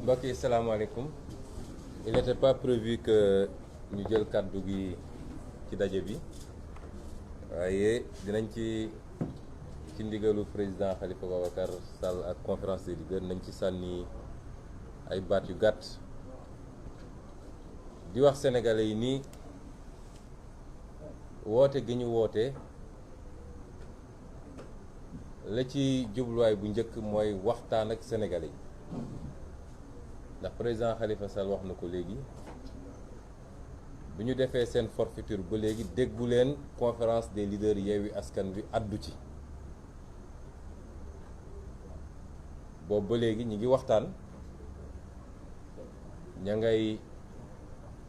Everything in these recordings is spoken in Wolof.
mbokk yi salaamaaleykum. Il n'était pas prévu que ñu jël kàddu gi ci daje bi waaye dinañ ci ndigalu président Khalifa Babacar Sall ak conférence des leaders nañ ci sànni ay baat yu gàtt di wax sénégalais yi nii woote gi ñu woote la ci jubluwaay bu njëkk mooy waxtaan ak sénégalais yi. ndax président Khalifa Sall wax na ko léegi bi ñu defee seen forfaiture ba léegi déggu leen conférence des leaders Yewwi Askan Wi addu ci boobu ba léegi ñi ngi waxtaan ña ngay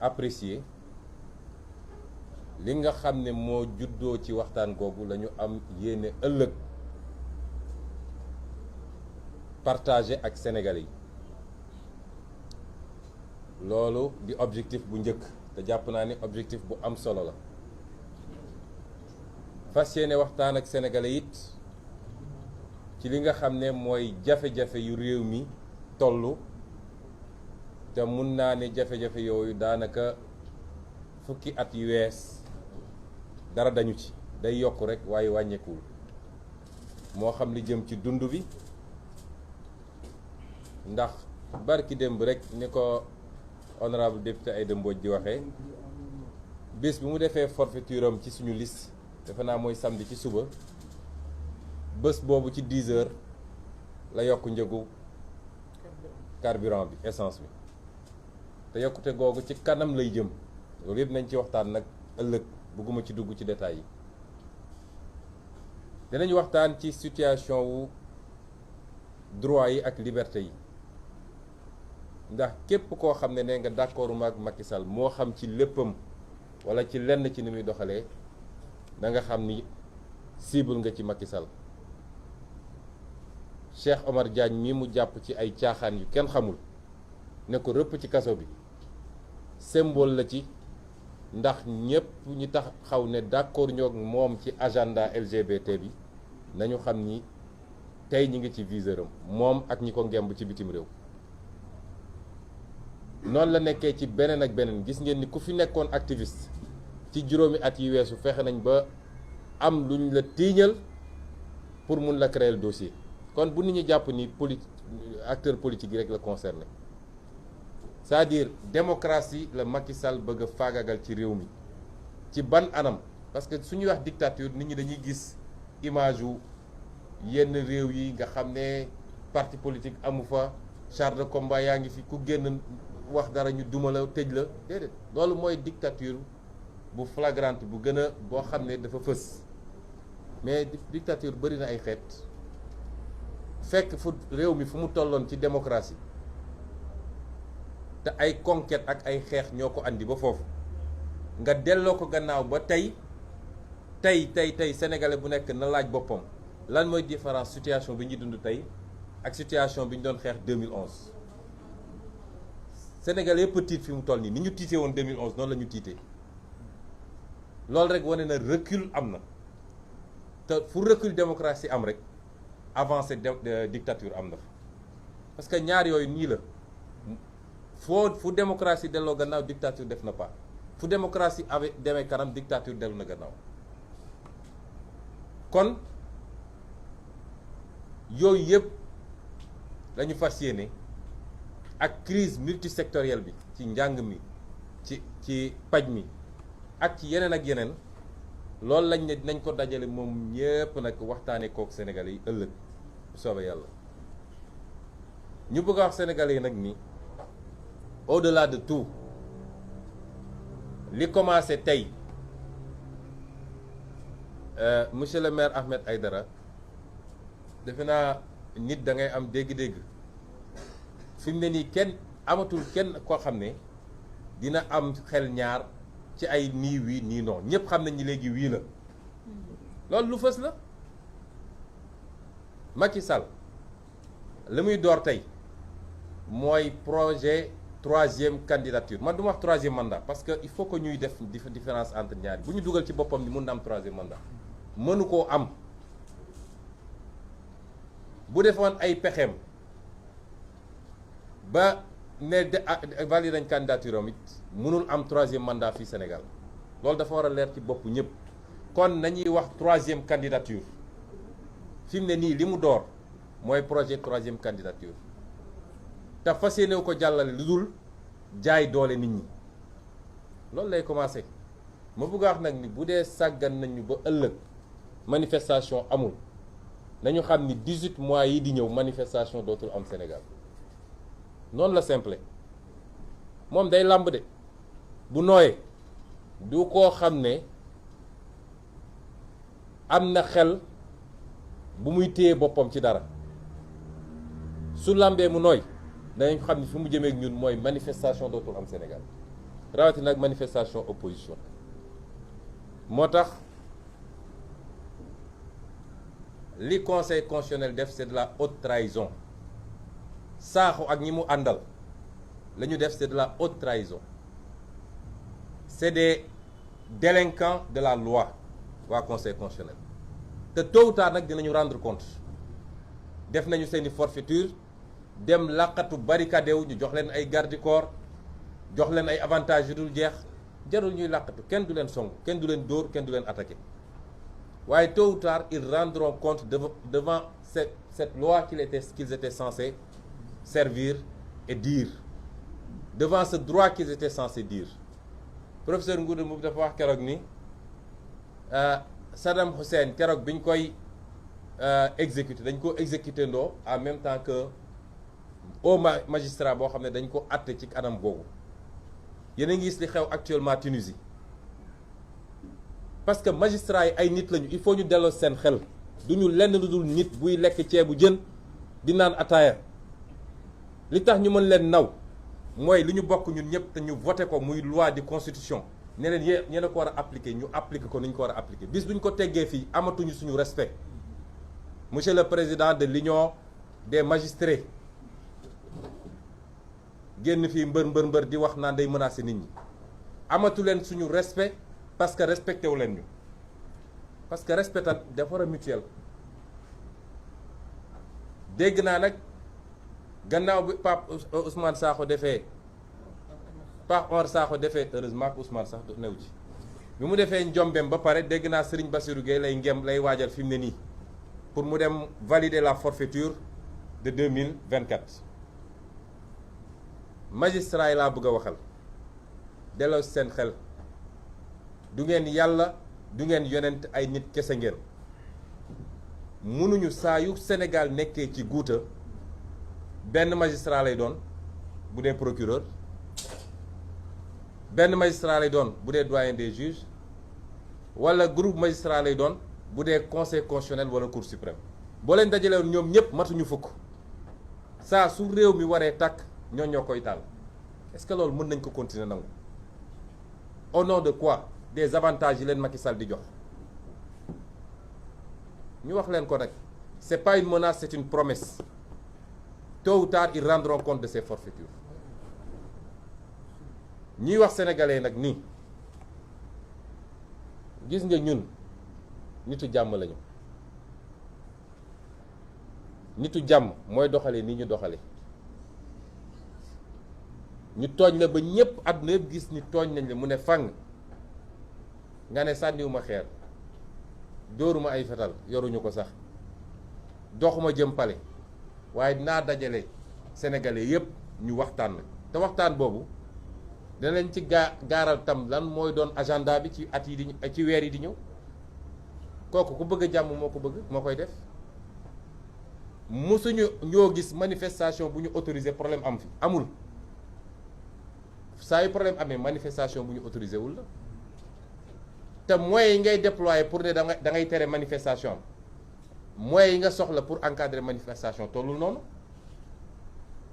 apprécier li nga xam ne moo juddoo ci waxtaan googu la ñu am yéene ëllëg partager ak sénégalais yi. loolu di objectif bu njëkk te jàpp naa ni objectif bu am solo la fas yéene waxtaan ak sénégalais it ci li nga xam ne mooy jafe-jafe yu réew mi tollu te mun naa ne jafe-jafe yooyu daanaka fukki at yu wees dara dañu ci day yokk rek waaye wàññeekuwul moo xam li jëm ci dund bi ndax barki démb rek ni ko honorable député Aïda Mbodj di waxee bés bi mu defee forfaiture am ci suñu liste defe naa mooy samedi ci suba bés boobu ci 10 heures la yokk njëgu carburant bi essence bi te yokkute googu ci kanam lay jëm loolu yëpp nañ ci waxtaan nag ëllëg bëgguma ci dugg ci détails yi dinañ waxtaan ci situation wu droit yi ak liberté yi ndax képp koo xam ne nga d'accord ak Macky Sall moo xam ci léppam wala ci lenn ci ni muy doxalee da nga xam ni cible nga ci Macky Sall Cheikh Omar Diagne mi mu jàpp ci ay caaxaan yu kenn xamul ne ko rëpp ci kaso bi symbole la ci ndax ñépp ñi tax xaw ne d'accord ñoo moom ci agenda LGBT bi nañu xam ni tey ñi ngi ci viseuram moom ak ñi ko ngemb ci bitim réew. noonu la nekkee ci beneen ak beneen gis ngeen ni ku fi nekkoon activiste ci juróomi at yi weesu fexe nañ ba am luñ la tiiñal pour mun la créer dossier kon bu nit ñi jàpp ni acteur politique yi rek la concerné c'est-à-dire démocratie la Macky Sall bëgg a faagagal ci réew mi ci ban anam parce que suñuy wax dictature nit ñi dañuy gis image yu yenn réew yi nga xam ne parti politique amu fa char de combat yaa ngi fi ku génn wax dara ñu duma la tëj la déedéet loolu mooy dictature bu flagrante bu gën a boo xam ne dafa fës mais dictature bëri na ay xeet fekk fu réew mi fu mu tolloon ci démocratie te ay conquête ak ay xeex ñoo ko andi ba foofu nga delloo ko gannaaw ba tey sénégalais bu nekk na laaj boppam lan mooy différence situation bi ñuy dund tey ak situation bi ñu doon xeex 2011 Sénégal yëpp tiit fi mu toll nii ni ñu tiitee woon 2011 noonu la ñu tiitee loolu rek wane na recul am na te fu recul démocratie am rek avancée dictature am na parce que ñaar yooyu nii la fu démocratie delloo gannaaw dictature def na pas fu démocratie demee kanam dictature dellu na gannaaw kon yooyu yëpp lañu fas yéene ak crise multisectorielle bi ci njàng mi ci paj mi ak ci yeneen ak yeneen loolu lañ ne dinañ ko dajale moom ñépp nag waxtaanee kook sénégalais yi ëllëg bu soobee yàlla ñu bëgg a wax sénégalais yi nag ni au-delà de tout li commencé tey monsieur le maire Ahmed Aïdara defe naa nit da ngay am dégg-dégg fi mu ne nii kenn amatul kenn koo xam ne dina am xel ñaar ci ay nii wii nii non ñëpp xam nañ ni léegi wii la loolu lu fës la Macky Sall li muy door tey mooy projet troisième candidature man du ma wax troisième mandat parce que il faut que ñuy def différence entre ñaari bu ñu dugal ci boppam ni mun na am troisième mandat mënu koo am bu defoon ay pexeem ba ne valide nañ candidature am it mënul am 3e mandat fii Sénégal loolu dafa war a leer ci bopp ñëpp. kon nañuy wax 3e candidature fi mu ne nii li mu door mooy projet 3e candidature te fas yéene ko jàllale lu dul jaay doole nit ñi loolu lay commencé. ma bëgg a wax nag ni bu dee sàggan nañu ba ëllëg manifestation amul nañu xam ni 18 mois yi di ñëw manifestation dootul am Sénégal noonu la simple moom day làmb de bu nooyee du koo xam ne am na xel bu muy téye boppam ci dara su làmbee mu nooy danañ xam ni fi mu jëmee ak ñun mooy manifestation dootul am Sénégal rawatina nag manifestation opposition. moo tax li conseil constitutionnel def c'est de la haute trahison Sakho ak ñi mu àndal la ñu def c'est de la haute trahison c'est des délinquants de la loi waa conseil constitutionnel te tôt ou tard nag dinañu rendre compte def nañu seeni forfaiture dem làqatu barricade wu ñu jox leen ay garde corps jox leen ay avantages yu dul jeex jarul ñuy làqatu kenn du leen song kenn du leen dóor kenn du leen attaquer waaye tôt ou tard ils rendront compte devant cette loi qu'ils étaient censés servir et dire, devant ce droit qu'ils étaient censés dire. Professeur Ngouda Mboup dafa wax keroog ni Saddam Hussein keroog bi ñu koy exécuté dañ ko exécuté ndoo en même temps que au magistrat boo xam ne dañ ko àtte ci anam googu yéen a ngi gis li xew actuellement Tunisie parce que magistrat yi ay nit lañu il faut ñu delloo seen xel du ñu lenn lu dul nit buy lekk ceebu jën di naan ataaya li tax ñu mën leen naw mooy li ñu bokk ñun ñëpp te ñu voté ko muy loi de constitution ne leen yéen a ko war a appliquer ñu appliquer ko ni ñu ko war a appliquer bis bu ñu ko teggee fii amatuñu suñu respect monsieur le président de l'union des magistrats génn fii mbër di wax naan day menacer nit ñi amatu leen suñu respect parce que respecté wu leen ñu parce que respect dafa war a mutuel. dégg naa nag gannaaw bi Pape Ousmane Sakho defee Pape Omar Sakho defee heureusement que Ousmane sax new ji bi mu defee njombeem ba pare dégg naa Serigne Bassirou Gueye lay waajal fi mu ne nii pour mu dem valider la forfaiture de 2024 magistrat yi laa bëgg a waxal delloo seen xel du ngeen yàlla du ngeen yonent ay nit kese ngeen mënuñu saa yu Sénégal nekkee ci guuta benn magistrat lay doon bu dee procureur benn magistrat lay doon bu dee doyen des juges wala groupe magistrat lay doon bu dee conseil constitutionnel wala cour suprême boo leen dajalewoon ñoom ñëpp matuñu fukk saa su réew mi waree tàkk ñoo koy taal est-ce que loolu mën nañ ko continuer nangu au nom de quoi des avantages yi leen Macky Sall di jox ñu wax leen ko nag c'est pas une menace c'est une promesse tôt ou tard ils rendront compte de ces forfaitures ñuy wax sénégalais nag nii gis nga ñun nitu jàmm lañu nitu jàmm mooy doxale ni ñu doxale ñu tooñ la ba ñépp àdduna yëpp gis ni tooñ nañ la mu ne fang nga ne sànniwuma xeer dóoruma ay fetal yoruñu ko sax doxuma jëm pale waaye dinaa dajale sénégalais yépp ñu waxtaan te waxtaan boobu danañ ci gaaral tam lan mooy doon agenda bi ci at yi di ci weer yi di ñëw kooku ku bëgg a jàmm moo ko bëgg moo koy def musuñu ñoo gis manifestation bu ñu autorisé problème am fi amul saa yu problème amee manifestation bu ñu autorisé wul la te moyens yi ngay déployer pour ne da ngay tere manifestation moyens yi nga soxla pour encadrer manifestation tollul noonu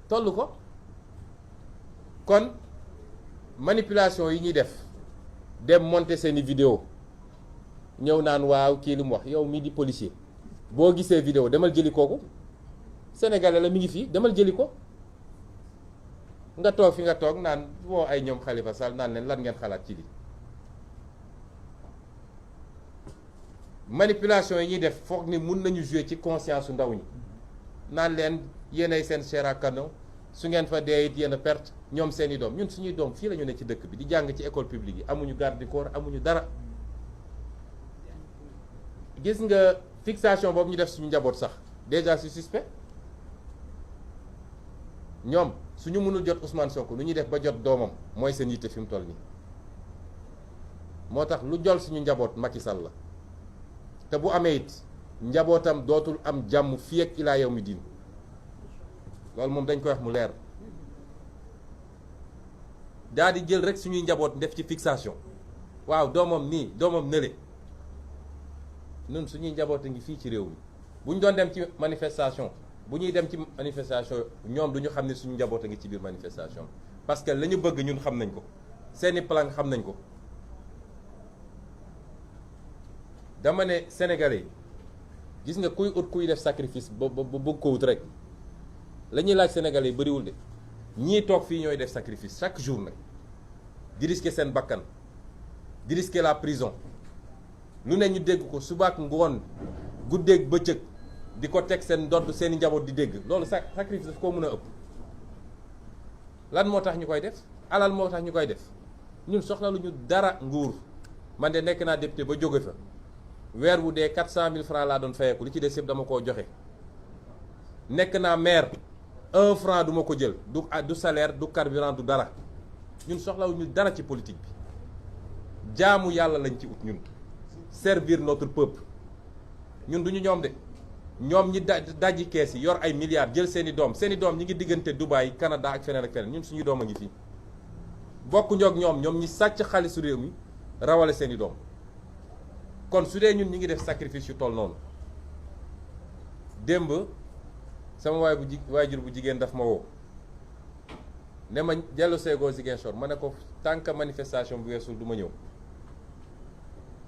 tollu ko kon manipulation yi ñuy def dem monter seeni vidéo ñëw naan waaw kii li mu wax yow mii di policier boo gisee vidéo demal jëli kooku sénégalais la mi ngi fii demal jëli ko nga toog fi nga toog naan woo ay ñoom Khalifa Sall naan leen lan ngeen xalaat ci lii manipulation yi ñuy def foog ni mun nañu jouer ci conscience su ndaw ñi naan leen yéenay seen chair à canon su ngeen fa dee it yéen a perte ñoom seeni doom ñun suñuy doom fii la ñu ne ci dëkk bi di jàng ci école publique yi amuñu garde du corps amuñu dara. gis nga fixation boobu ñu def suñu njaboot sax déjà c'est suspect ñoom suñu mënul jot Ousmane Sonko lu ñuy def ba jot doomam mooy seen yitte fi mu toll nii moo tax lu jol suñu njaboot Macky Sall la te bu amee it njabootam dootul am jàmm fii ak ilaa yawmi diin loolu moom dañ koy wax mu leer daa di jël rek suñuy njaboot def ci fixation waaw doomam nii doomam nële ñun suñuy njaboot a ngi fii ci réew mi bu ñu doon dem ci manifestation bu ñuy dem ci manifestation ñoom du ñu xam ne suñu njaboot a ngi ci biir manifestation parce que la ñu bëgg ñun xam nañ ko seeni plan xam nañ ko dama ne Sénégalais gis nga kuy ut kuy def sacrifice ba bëgg ko wut rek la ñuy laaj Sénégalais yi bëriwul de ñii toog fii ñooy def sacrifice chaque jour nag di risquer seen bakkan di risquer la prison lu ne ñu dégg ko subaak ngoon guddeeg bëccëg di ko teg seen ndodd seeni njaboot di dégg loolu sacrifice daf koo mën a ëpp lan moo tax ñu koy def alal moo tax ñu koy def ñun soxla lu ñu dara nguur man de nekk naa député ba jóge fa weer wu dee 400 000 francs laa doon fayeeku li ci des yëpp dama koo joxe nekk naa maire 1 franc du ma ko jël du salaire du carburant du dara ñun soxlawuñu dara ci politique bi jaamu yàlla lañ ci ut ñun servir notre peuple ñun duñu ñoom de ñoom ñi dajji kees yi yor ay milliards jël seeni doom ñi ngi diggante Dubaï Canada ak feneen ak feneen ñun suñu doom a ngi fii bokku ñoog ñoom ñi sàcc xaalisu réew mi rawale seeni doom kon su dee ñun ñi ngi def sacrifice yu toll noonu démb sama waajur bu jigéen daf ma woo ne ma dellu seegoo Ziguinchor ma ne ko tant que manifestation bu weesul du ma ñëw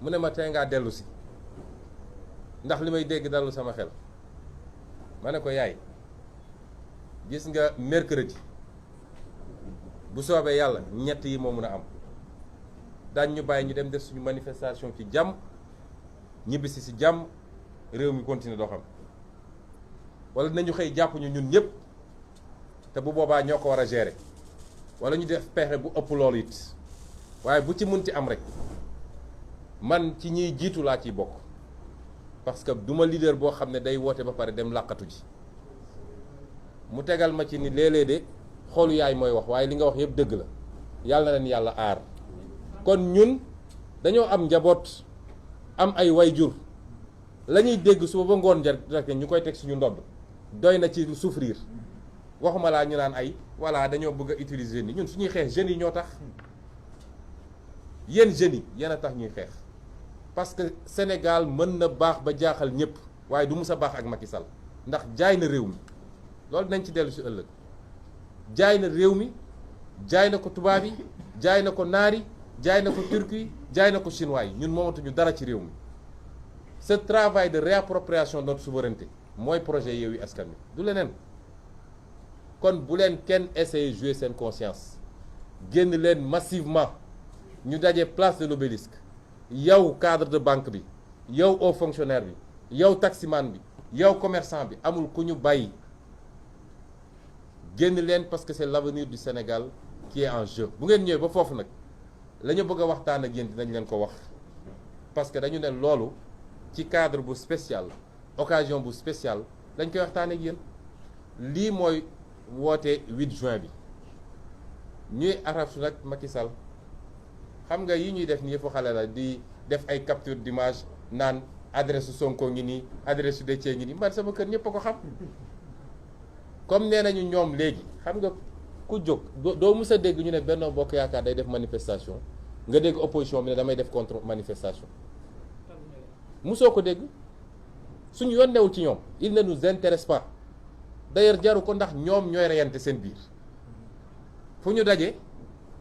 mu ne ma tey ngaa dellu si ndax li may dégg dalul sama xel ma ne ko yaay gis nga mercredi bu soobee yàlla ñett yi moo mun a am daañ ñu bàyyi ñu dem def suñu manifestation ci jàmm ñibbisi si jàmm réew mi continuer doxam wala nañu xëy jàpp ñu ñun ñëpp te bu boobaa ñoo ko war a gérer wala ñu def pexe bu ëpp loolu it waaye bu ci munti am rek man ci ñiy jiitu laa ciy bokk parce que duma leader boo xam ne day woote ba pare dem làqatu ji mu tegal ma ci ni léeg-léeg de xoolu yaay mooy wax waaye li nga wax yëpp dëgg la yàlla na leen yàlla aar kon ñun dañoo am njaboot am ay wayjur la ñuy dégg suba ba ngoon rek ñu koy teg suñu ndodd doy na ci souffrir waxuma laa ñu naan ay voilà dañoo bëgg a utiliser ni ñun suñuy xeex jeunes yi ñoo tax yéen jeunes yi yéen a tax ñuy xeex parce que Sénégal mën na baax ba jaaxal ñëpp waaye du mus a baax ak Macky Sall ndax jaay na réew mi loolu dinañ ci dellu si ëllëg jaay na réew mi jaay na ko tubaab yi jaay na ko naar yi jaay na ko turc yi jaay na ko chinois yi ñun moomatuñu dara ci réew mi ce travail de réappropriation de notre souveraineté mooy projet Yewwi Askan Wi du leneen kon bu leen kenn essayer jouer seen conscience génn leen massivement ñu daje place de l'Obélisque yow cadre de banque bi yow haut fonctionnaire bi yow taximan bi yow commerçant bi amul ku ñu bàyyi génn leen parce que c'est l'avenir du Sénégal qui est en jeu bu ngeen ñëwee ba foofu nag la ñu bëgg a waxtaan ak yéen dinañ leen ko wax parce que dañu ne loolu ci cadre bu spécial occasion bu spécial dañ koy waxtaan ak yéen lii mooy woote 8 juin bi ñuy araftu nag Macky Sall xam nga yi ñuy def nii yëfu xale la di def ay capture d'image naan adresse su Sonko ngi nii adresse su Déthié ngi nii man sama kër ñëpp a ko xam comme nee nañu ñoom léegi xam nga ku jóg doo mus a dégg ñu ne Benno Bokk Yaakaar day def manifestation nga dégg opposition bi ne damay def contre manifestation musoo ko dégg suñu yoon newul ci ñoom il ne nous intéresse pas d'ailleurs jaru ko ndax ñoom ñooy reyante seen biir fu ñu daje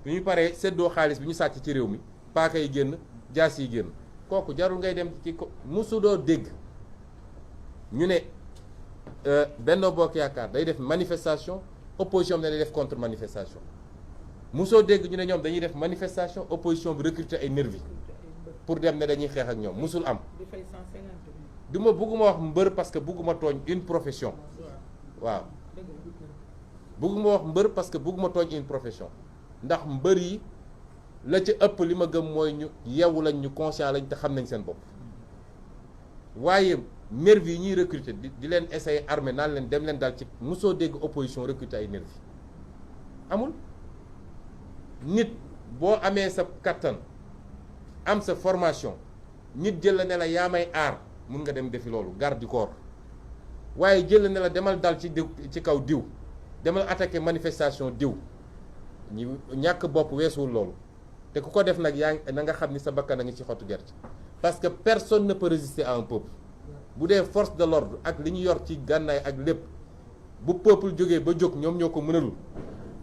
bu ñu paree séddoo xaalis bi ñu sàcc ci réew mi paaka yi génn jaas yi génn kooku jarul ngay dem ci ko musudoo dégg ñu ne Benno Bokk Yaakaar day def manifestation opposition bi ne day def contre manifestation musoo dégg ñu ne ñoom dañuy def manifestation opposition bi recruter ay nervi pour dem ne dañuy xeex ak ñoom musul am du ma bëgguma wax mbër parce que bëgguma tooñ une profession waaw bëgguma wax mbër parce que bëgguma tooñ une profession ndax mbër yi la ci ëpp li ma gëm mooy ñu yeewu lañ ñu conscient lañ te xam nañ seen bopp waaye nervi yi ñuy recruter di leen essayer armé naan leen dem leen daal ci mosoo dégg opposition recruter ay nervi amul nit boo amee sa kattan am sa formation nit jël la ne la yaa may aar mun nga dem defi loolu garde du corps waaye jël la ne la demal dal ci kaw diw demal attaquer manifestation diw ñu ñàkk bopp weesuwul loolu te ku ko def nag yaa na nga xam ni sa bakkan a ngi ci xottu gerte parce que personne ne peut résister à un peuple bu dee force de l'ordre ak li ñu yor ci gànnaay ak lépp bu peuple jógee ba jóg ñoom ñoo ko mënalul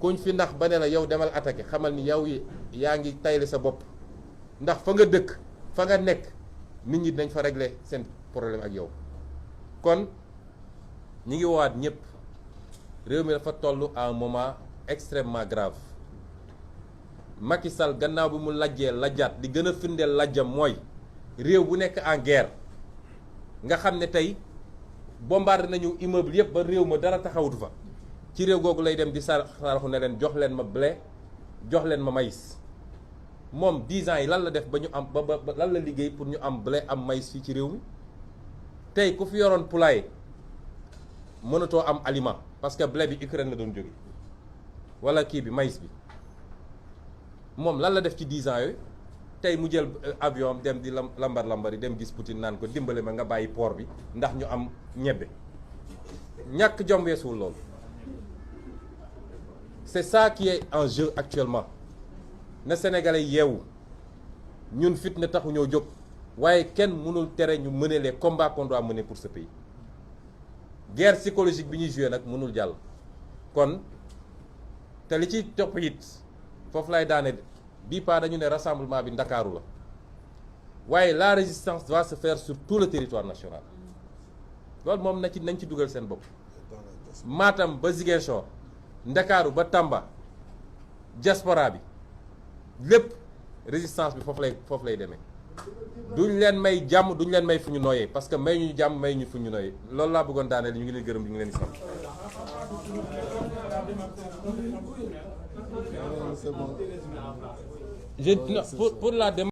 kuñ fi ndax ba ne la yow demal attaquer xamal ni yow yaa ngi tayle sa bopp ndax fa nga dëkk fa nga nekk nit ñi dañ fa régler seen problème ak yow kon ñi ngi woowaat ñëpp réew mi dafa toll à un moment extrêmement grave Macky Sall gannaaw bi mu lajjee lajjaat di gën a firndeel lajjam mooy réew bu nekk en guerre nga xam ne tey bombardé nañu immeuble yëpp ba réew ma dara taxawutu fa ci réew googu lay dem di saraxu ne leen jox leen ma blé jox leen ma maïs moom 10 ans yi lan la def ba ñu am ba lan la liggéey pour ñu am blé am maïs fii ci réew mi tey ku fi yoroon poulailler mënatoo am aliment parce que blé bi Ukraine la doon jóge wala kii bi maïs bi moom lan la def ci 10 ans yooyu tey mu jël avion dem di lambar yi dem gis Poutine naan ko dimbale ma nga bàyyi port bi ndax ñu am ñebbe ñàkk jom weesuwul loolu c'est ça qui est en jeu actuellement na Sénégalais yeewu ñun fitna taxu ñoo jóg waaye kenn mënul tere ñu mener les combats qu'on doit mener pour ce pays guerre psychologique bi ñuy joué nag mënul jàll kon te li ci topp it foofu lay daane bii pas dañu ne rassemblement bi ndakaaru la waaye la résistance doit se faire sur tout le territoire national loolu moom nañ ci dugal seen bopp Matam ba Ziguinchor ndakaaru ba Tamba diaspora bi lépp résistance bi foofu lay demee duñ leen may jàmm duñ leen may fu ñu nooyee parce que may ñu jàmm may ñu fu ñu nooyee loolu laa bëggoon daaneel ñu ngi leen gërëm ñu ngi leen di sant. pour la démocratie